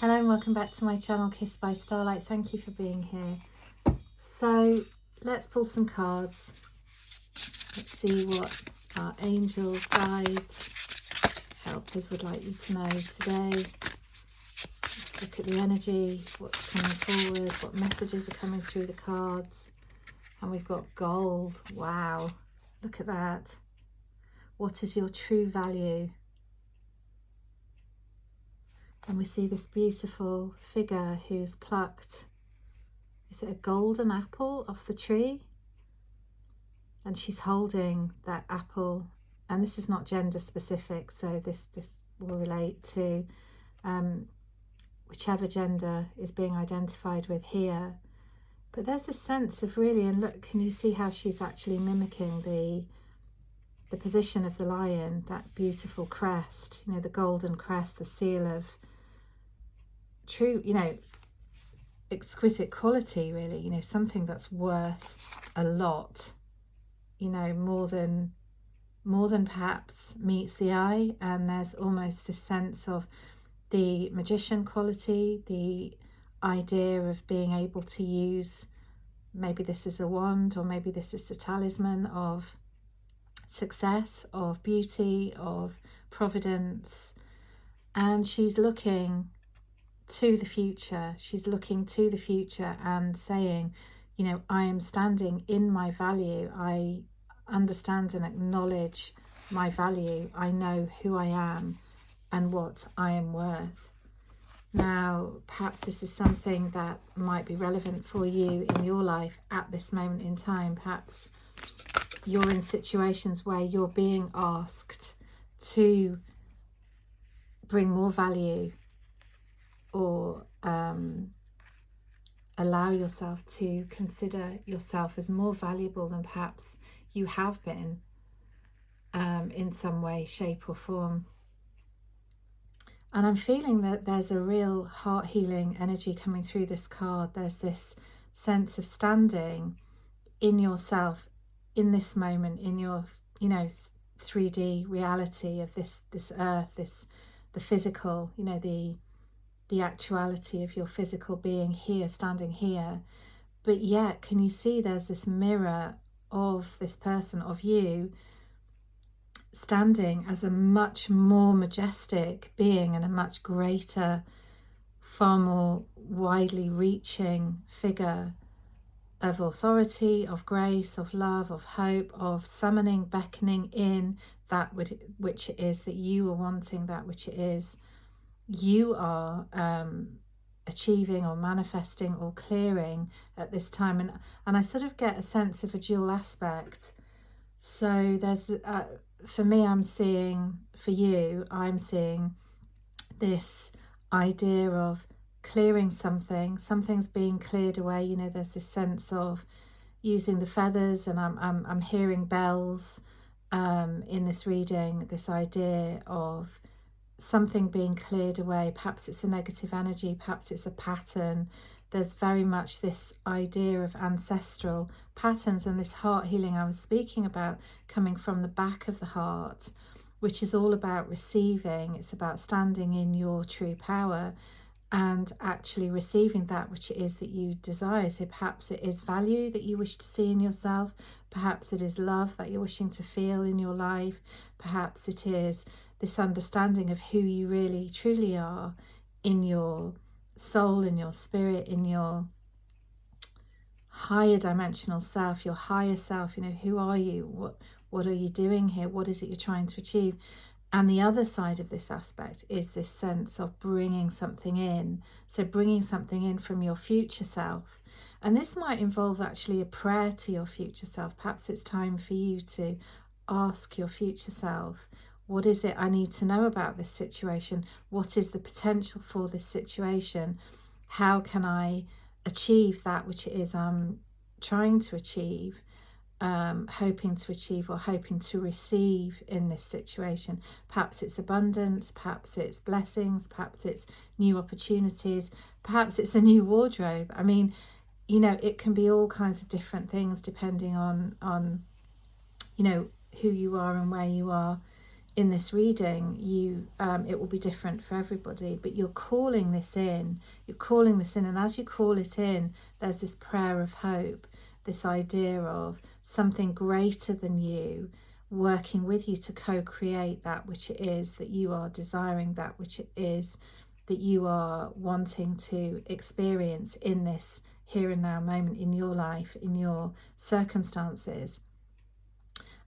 Hello and welcome back to my channel, Kissed by Starlight. Thank you for being here. So let's pull some cards. Let's see what our angels, guides, helpers would like you to know today. Let's look at the energy, what's coming forward, what messages are coming through the cards. And we've got gold. Wow, look at that. What is your true value? And we see this beautiful figure who's plucked, is it a golden apple off the tree? And she's holding that apple, and this is not gender specific, so this will relate to whichever gender is being identified with here. But there's a sense of really, and look, can you see how she's actually mimicking the position of the lion, that beautiful crest, you know, the golden crest, the seal of true, you know, exquisite quality, really, you know, something that's worth a lot, you know, more than perhaps meets the eye. And there's almost this sense of the magician quality, the idea of being able to use, maybe this is a wand, or maybe this is a talisman of success, of beauty, of providence. And she's looking to the future. She's looking to the future and saying, you know, I am standing in my value. I understand and acknowledge my value. I know who I am and what I am worth. Now, perhaps this is something that might be relevant for you in your life at this moment in time. Perhaps you're in situations where you're being asked to bring more value, or allow yourself to consider yourself as more valuable than perhaps you have been in some way, shape or form. And I'm feeling that there's a real heart healing energy coming through this card. There's this sense of standing in yourself in this moment, in your, you know, 3D reality of this earth, the physical, you know, the actuality of your physical being here, standing here. But yet, can you see there's this mirror of this person, of you, standing as a much more majestic being and a much greater, far more widely reaching figure of authority, of grace, of love, of hope, of summoning, beckoning in that which it is that you are wanting, that which it is you are achieving or manifesting or clearing at this time. And I sort of get a sense of a dual aspect. So there's for me, I'm seeing, for you, I'm seeing this idea of clearing something's being cleared away. You know, there's this sense of using the feathers, and I'm hearing bells in this reading, this idea of something being cleared away. Perhaps it's a negative energy, perhaps it's a pattern. There's very much this idea of ancestral patterns and this heart healing I was speaking about coming from the back of the heart, which is all about receiving. It's about standing in your true power and actually receiving that which it is that you desire. So perhaps it is value that you wish to see in yourself, perhaps it is love that you're wishing to feel in your life, perhaps it is this understanding of who you really truly are in your soul, in your spirit, in your higher dimensional self, your higher self. You know, who are you? What are you doing here? What is it you're trying to achieve? And the other side of this aspect is this sense of bringing something in. So bringing something in from your future self. And this might involve actually a prayer to your future self. Perhaps it's time for you to ask your future self, what is it I need to know about this situation? What is the potential for this situation? How can I achieve that which it is I'm trying to achieve, hoping to achieve, or hoping to receive in this situation? Perhaps it's abundance, perhaps it's blessings, perhaps it's new opportunities, perhaps it's a new wardrobe. I mean, you know, it can be all kinds of different things depending on you know, who you are and where you are in this reading, it will be different for everybody, but you're calling this in, and as you call it in, there's this prayer of hope, this idea of something greater than you working with you to co-create that which it is that you are desiring, that which it is that you are wanting to experience in this here and now moment in your life, in your circumstances.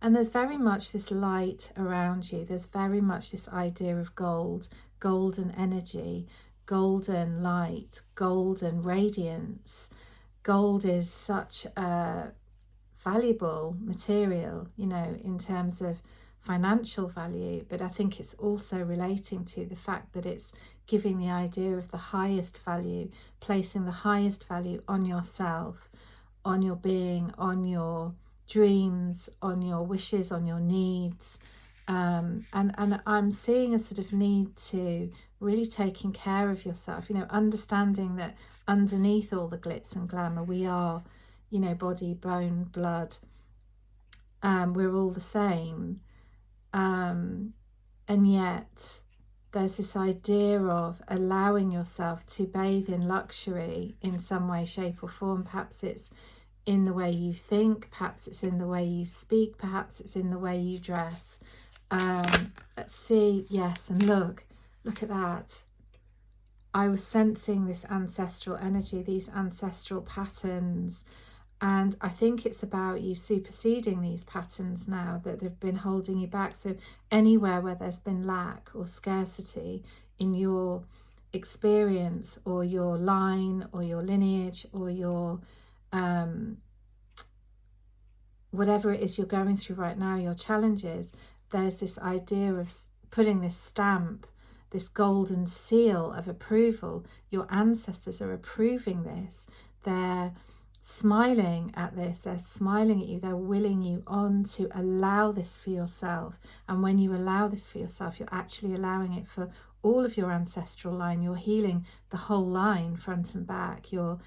And there's very much this light around you. There's very much this idea of gold, golden energy, golden light, golden radiance. Gold is such a valuable material, you know, in terms of financial value, but I think it's also relating to the fact that it's giving the idea of the highest value, placing the highest value on yourself, on your being, on your dreams, on your wishes, on your needs. And I'm seeing a sort of need to really taking care of yourself, you know, understanding that underneath all the glitz and glamour, we are, you know, body, bone, blood. We're all the same. And yet there's this idea of allowing yourself to bathe in luxury in some way, shape or form. Perhaps it's in the way you think, perhaps it's in the way you speak, perhaps it's in the way you dress. Let's see, yes, and look at that. I was sensing this ancestral energy, these ancestral patterns, and I think it's about you superseding these patterns now that have been holding you back. So anywhere where there's been lack or scarcity in your experience or your line or your lineage or your whatever it is you're going through right now, your challenges, there's this idea of putting this stamp, this golden seal of approval. Your ancestors are approving this. They're smiling at this, they're smiling at you, they're willing you on to allow this for yourself. And when you allow this for yourself, you're actually allowing it for all of your ancestral line. You're healing the whole line front and back. You're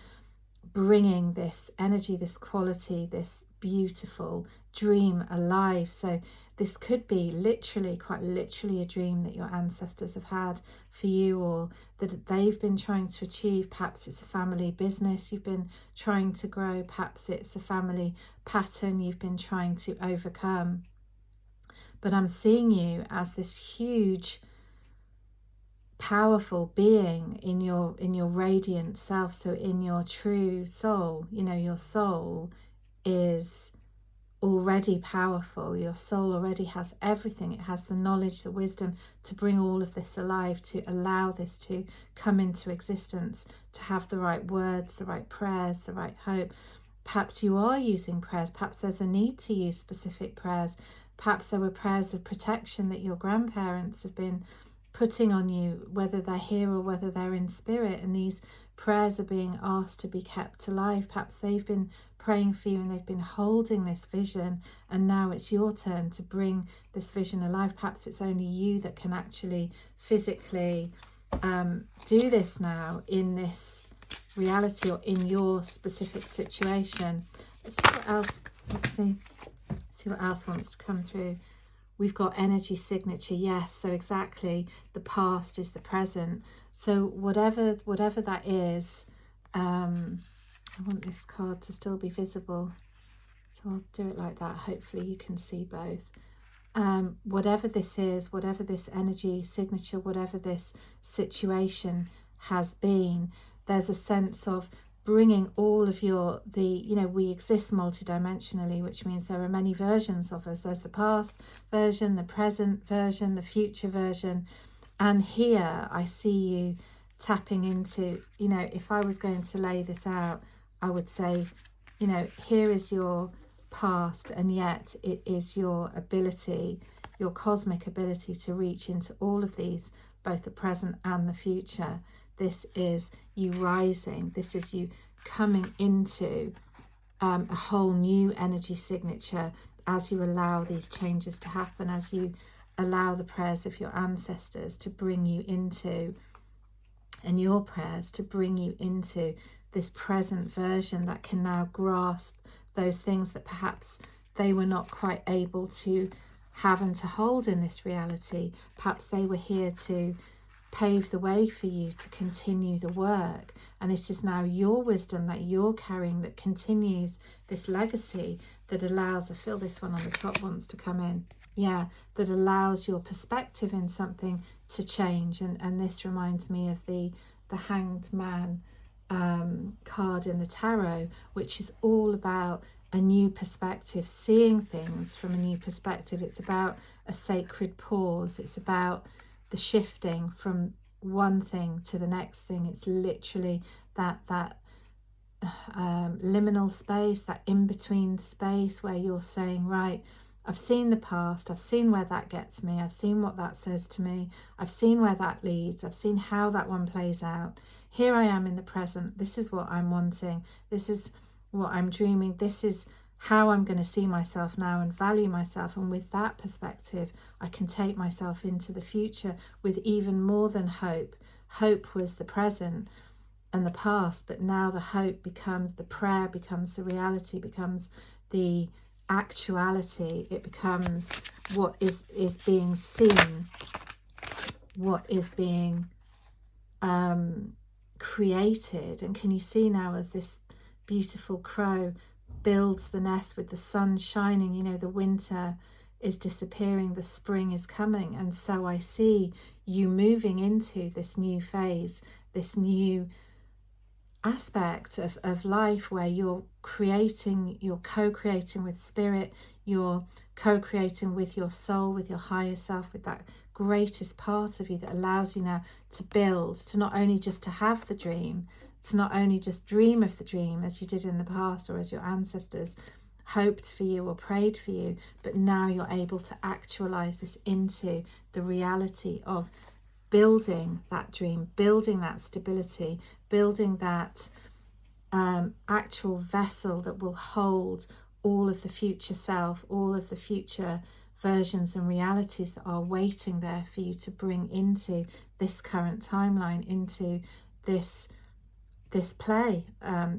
bringing this energy, this quality, this beautiful dream alive. So this could be literally, quite literally, a dream that your ancestors have had for you, or that they've been trying to achieve. Perhaps it's a family business you've been trying to grow. Perhaps it's a family pattern you've been trying to overcome. But I'm seeing you as this huge, powerful being in your radiant self. So in your true soul, you know, your soul is already powerful. Your soul already has everything. It has the knowledge, the wisdom to bring all of this alive, to allow this to come into existence, to have the right words, the right prayers, the right hope. Perhaps you are using prayers. Perhaps there's a need to use specific prayers. Perhaps there were prayers of protection that your grandparents have been putting on you, whether they're here or whether they're in spirit, and these prayers are being asked to be kept alive. Perhaps they've been praying for you and they've been holding this vision, and now it's your turn to bring this vision alive. Perhaps it's only you that can actually physically do this now in this reality or in your specific situation. Let's see what else. See what else wants to come through. We've got energy signature, yes, so exactly, the past is the present. So whatever that is, I want this card to still be visible, so I'll do it like that. Hopefully you can see both. Whatever this is, whatever this energy signature, whatever this situation has been, there's a sense of bringing all of we exist multidimensionally, which means there are many versions of us. There's the past version, the present version, the future version. And here I see you tapping into, if I was going to lay this out, I would say, here is your past, and yet it is your ability, your cosmic ability to reach into all of these, both the present and the future. This is you rising. This is you coming into a whole new energy signature as you allow these changes to happen, as you allow the prayers of your ancestors to bring you into, and your prayers to bring you into this present version that can now grasp those things that perhaps they were not quite able to have and to hold in this reality. Perhaps they were here to pave the way for you to continue the work, and it is now your wisdom that you're carrying that continues this legacy, that allows, I feel this one on the top wants to come in, yeah, that allows your perspective in something to change. And this reminds me of the Hanged Man card in the tarot, which is all about a new perspective, seeing things from a new perspective. It's about a sacred pause. It's about the shifting from one thing to the next thing. It's literally that liminal space, that in-between space where you're saying, right, I've seen the past, I've seen where that gets me, I've seen what that says to me, I've seen where that leads, I've seen how that one plays out. Here I am in the present. This is what I'm wanting. This is what I'm dreaming. This is how I'm going to see myself now and value myself. And with that perspective, I can take myself into the future with even more than hope. Hope was the present and the past, but now the hope becomes the prayer, becomes the reality, becomes the actuality. It becomes what is being seen, what is being created. And can you see now, as this beautiful crow builds the nest with the sun shining, you know, the winter is disappearing, the spring is coming. And so I see you moving into this new phase, this new aspect of life where you're creating, you're co-creating with spirit, you're co-creating with your soul, with your higher self, with that greatest part of you that allows you now to build, to not only just to have the dream, to not only just dream of the dream as you did in the past or as your ancestors hoped for you or prayed for you, but now you're able to actualize this into the reality of building that dream, building that stability, building that actual vessel that will hold all of the future self, all of the future versions and realities that are waiting there for you to bring into this current timeline, into this play,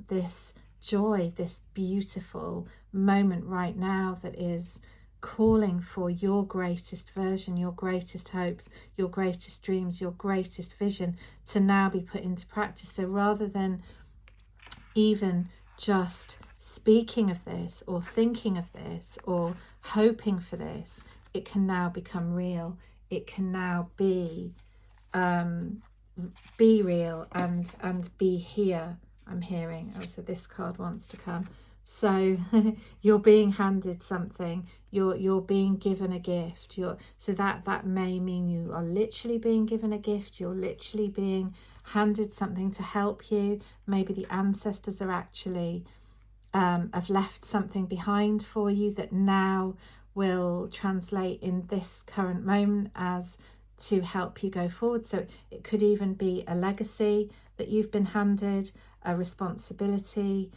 this joy, this beautiful moment right now that is calling for your greatest version, your greatest hopes, your greatest dreams, your greatest vision to now be put into practice. So rather than even just speaking of this or thinking of this or hoping for this, it can now become real. It can now be real and be here. I'm hearing, oh, so this card wants to come. So you're being handed something, you're being given a gift, so that may mean you are literally being given a gift, you're literally being handed something to help you. Maybe the ancestors are actually have left something behind for you that now will translate in this current moment as to help you go forward. So it could even be a legacy that you've been handed, a responsibility,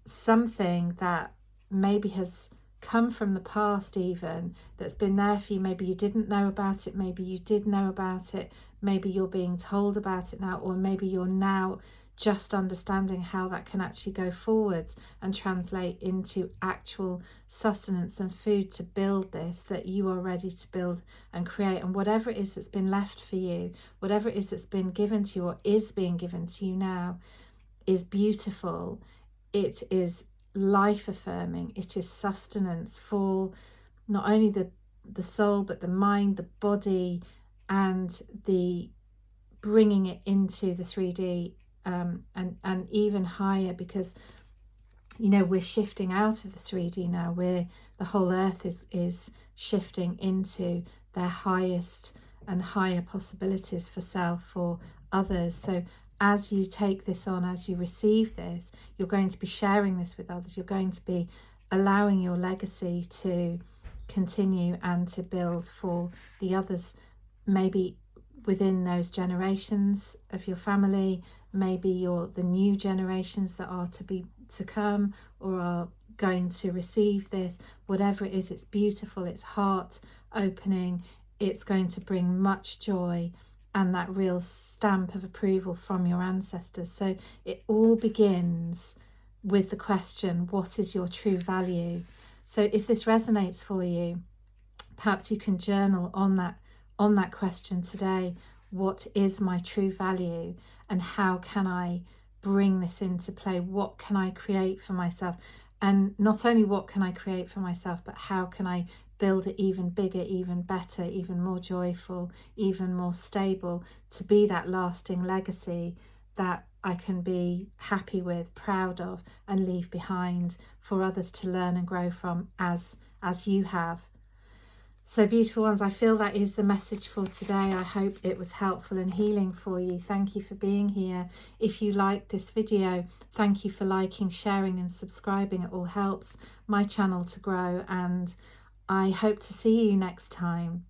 something that maybe has come from the past, even that's been there for you. Maybe you didn't know about it, maybe you did know about it, maybe you're being told about it now, or maybe you're now just understanding how that can actually go forwards and translate into actual sustenance and food to build this that you are ready to build and create. And whatever it is that's been left for you, whatever it is that's been given to you or is being given to you now, is beautiful. It is life affirming. It is sustenance for not only the soul, but the mind, the body, and the bringing it into the 3D and even higher, because you know we're shifting out of the 3D now. The whole earth is shifting into their highest and higher possibilities for self, for others. So as you take this on, as you receive this, you're going to be sharing this with others. You're going to be allowing your legacy to continue and to build for the others, maybe within those generations of your family, maybe you're the new generations that are to come or are going to receive this. Whatever it is, it's beautiful, it's heart opening, it's going to bring much joy and that real stamp of approval from your ancestors. So it all begins with the question, what is your true value? So if this resonates for you, perhaps you can journal on that question today. What is my true value, and how can I bring this into play? What can I create for myself? And not only what can I create for myself, but how can I build it even bigger, even better, even more joyful, even more stable, to be that lasting legacy that I can be happy with, proud of, and leave behind for others to learn and grow from, as you have. So beautiful ones, I feel that is the message for today. I hope it was helpful and healing for you. Thank you for being here. If you liked this video, thank you for liking, sharing and subscribing. It all helps my channel to grow, and I hope to see you next time.